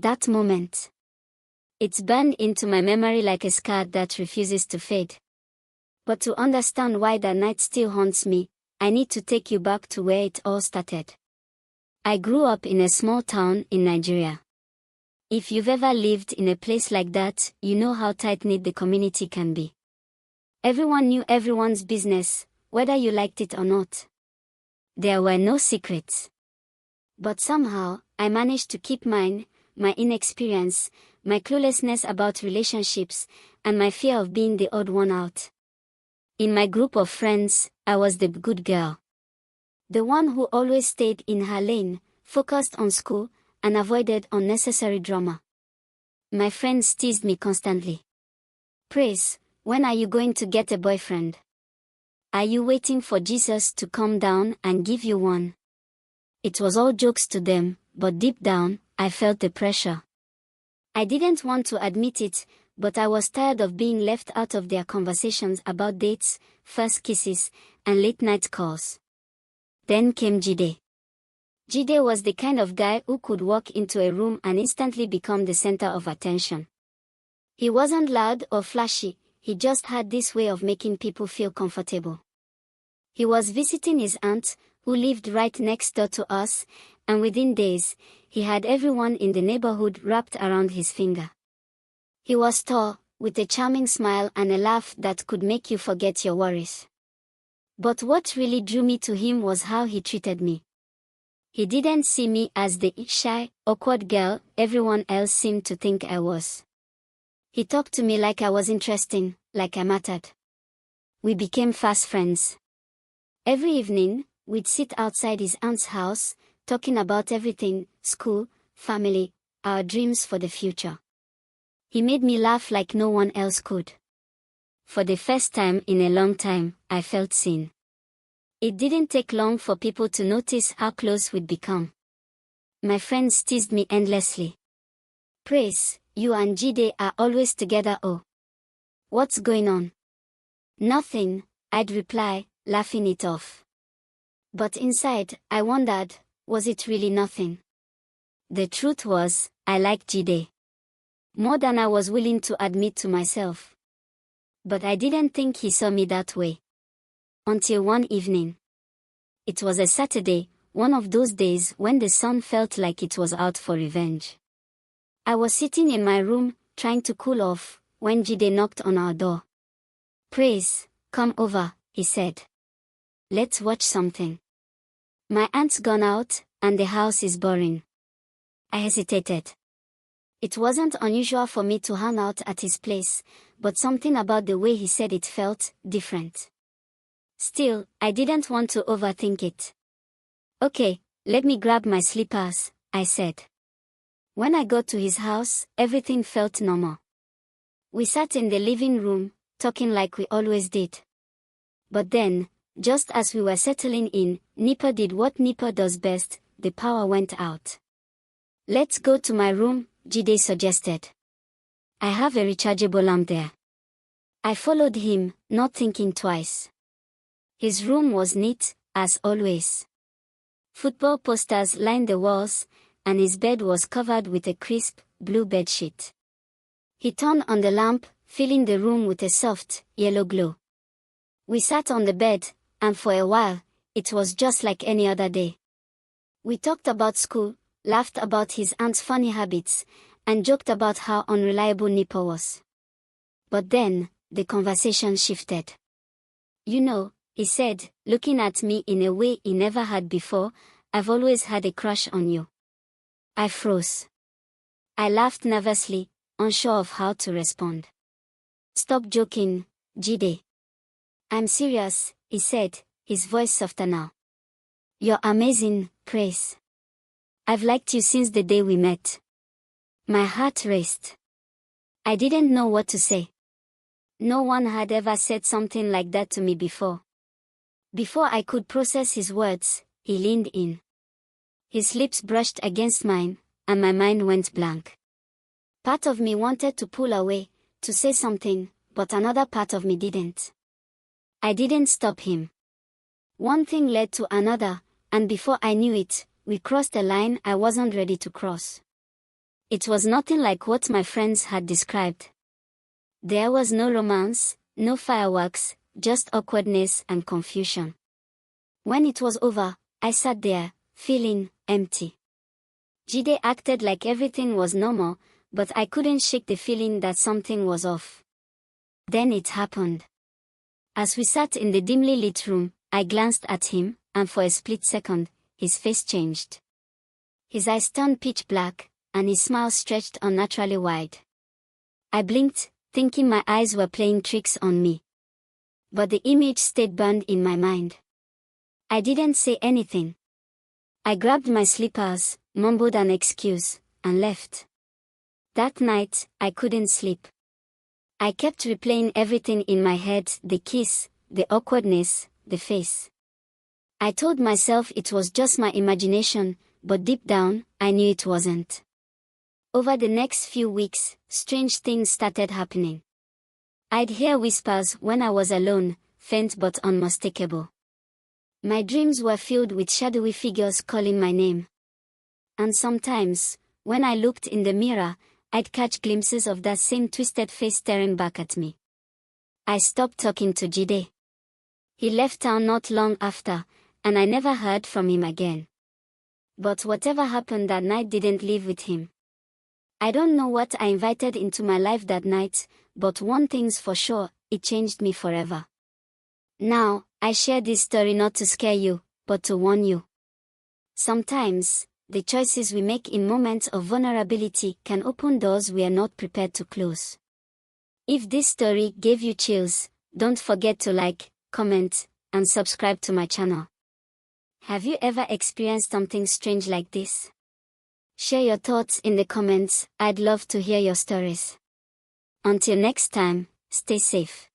That moment. It's burned into my memory like a scar that refuses to fade. But to understand why that night still haunts me, I need to take you back to where it all started. I grew up in a small town in Nigeria. If you've ever lived in a place like that, you know how tight-knit the community can be. Everyone knew everyone's business, whether you liked it or not. There were no secrets. But somehow, I managed to keep mine, my inexperience, my cluelessness about relationships, and my fear of being the odd one out. In my group of friends, I was the good girl. The one who always stayed in her lane, focused on school, and avoided unnecessary drama. My friends teased me constantly. Praise, when are you going to get a boyfriend? Are you waiting for Jesus to come down and give you one? It was all jokes to them, but deep down, I felt the pressure. I didn't want to admit it, but I was tired of being left out of their conversations about dates, first kisses, and late-night calls. Then came Jide. Jide was the kind of guy who could walk into a room and instantly become the center of attention. He wasn't loud or flashy, he just had this way of making people feel comfortable. He was visiting his aunt, who lived right next door to us, and within days, he had everyone in the neighborhood wrapped around his finger. He was tall, with a charming smile and a laugh that could make you forget your worries. But what really drew me to him was how he treated me. He didn't see me as the shy, awkward girl everyone else seemed to think I was. He talked to me like I was interesting, like I mattered. We became fast friends. Every evening, we'd sit outside his aunt's house, talking about everything, school, family, our dreams for the future. He made me laugh like no one else could. For the first time in a long time, I felt seen. It didn't take long for people to notice how close we'd become. My friends teased me endlessly. Praise, you and Jide are always together. Oh. What's going on? Nothing, I'd reply, laughing it off. But inside, I wondered, was it really nothing? The truth was, I liked Jide. More than I was willing to admit to myself. But I didn't think he saw me that way. Until one evening. It was a Saturday, one of those days when the sun felt like it was out for revenge. I was sitting in my room, trying to cool off, when Jide knocked on our door. Praise, come over, he said. Let's watch something. My aunt's gone out, and the house is boring. I hesitated. It wasn't unusual for me to hang out at his place, but something about the way he said it felt different. Still, I didn't want to overthink it. Okay, let me grab my slippers, I said. When I got to his house, everything felt normal. We sat in the living room, talking like we always did. But then, just as we were settling in, Nipper did what Nipper does best, the power went out. Let's go to my room, Jide suggested. I have a rechargeable lamp there. I followed him, not thinking twice. His room was neat, as always. Football posters lined the walls, and his bed was covered with a crisp, blue bedsheet. He turned on the lamp, filling the room with a soft, yellow glow. We sat on the bed, and for a while, it was just like any other day. We talked about school, laughed about his aunt's funny habits, and joked about how unreliable Nipper was. But then, the conversation shifted. You know, he said, looking at me in a way he never had before, I've always had a crush on you. I froze. I laughed nervously, unsure of how to respond. Stop joking, Jide. I'm serious, he said, his voice softer now. You're amazing, Praise. I've liked you since the day we met. My heart raced. I didn't know what to say. No one had ever said something like that to me before. Before I could process his words, he leaned in. His lips brushed against mine, and my mind went blank. Part of me wanted to pull away, to say something, but another part of me didn't. I didn't stop him. One thing led to another, and before I knew it, we crossed a line I wasn't ready to cross. It was nothing like what my friends had described. There was no romance, no fireworks, just awkwardness and confusion. When it was over, I sat there, feeling empty. Jide acted like everything was normal, but I couldn't shake the feeling that something was off. Then it happened. As we sat in the dimly lit room, I glanced at him, and for a split second, his face changed. His eyes turned pitch black, and his smile stretched unnaturally wide. I blinked, thinking my eyes were playing tricks on me. But the image stayed burned in my mind. I didn't say anything. I grabbed my slippers, mumbled an excuse, and left. That night, I couldn't sleep. I kept replaying everything in my head, the kiss, the awkwardness, the face. I told myself it was just my imagination, but deep down, I knew it wasn't. Over the next few weeks, strange things started happening. I'd hear whispers when I was alone, faint but unmistakable. My dreams were filled with shadowy figures calling my name. And sometimes, when I looked in the mirror, I'd catch glimpses of that same twisted face staring back at me. I stopped talking to Jide. He left town not long after, and I never heard from him again. But whatever happened that night didn't live with him. I don't know what I invited into my life that night, but one thing's for sure, it changed me forever. Now, I share this story not to scare you, but to warn you. Sometimes, the choices we make in moments of vulnerability can open doors we are not prepared to close. If this story gave you chills, don't forget to like, comment, and subscribe to my channel. Have you ever experienced something strange like this? Share your thoughts in the comments, I'd love to hear your stories. Until next time, stay safe.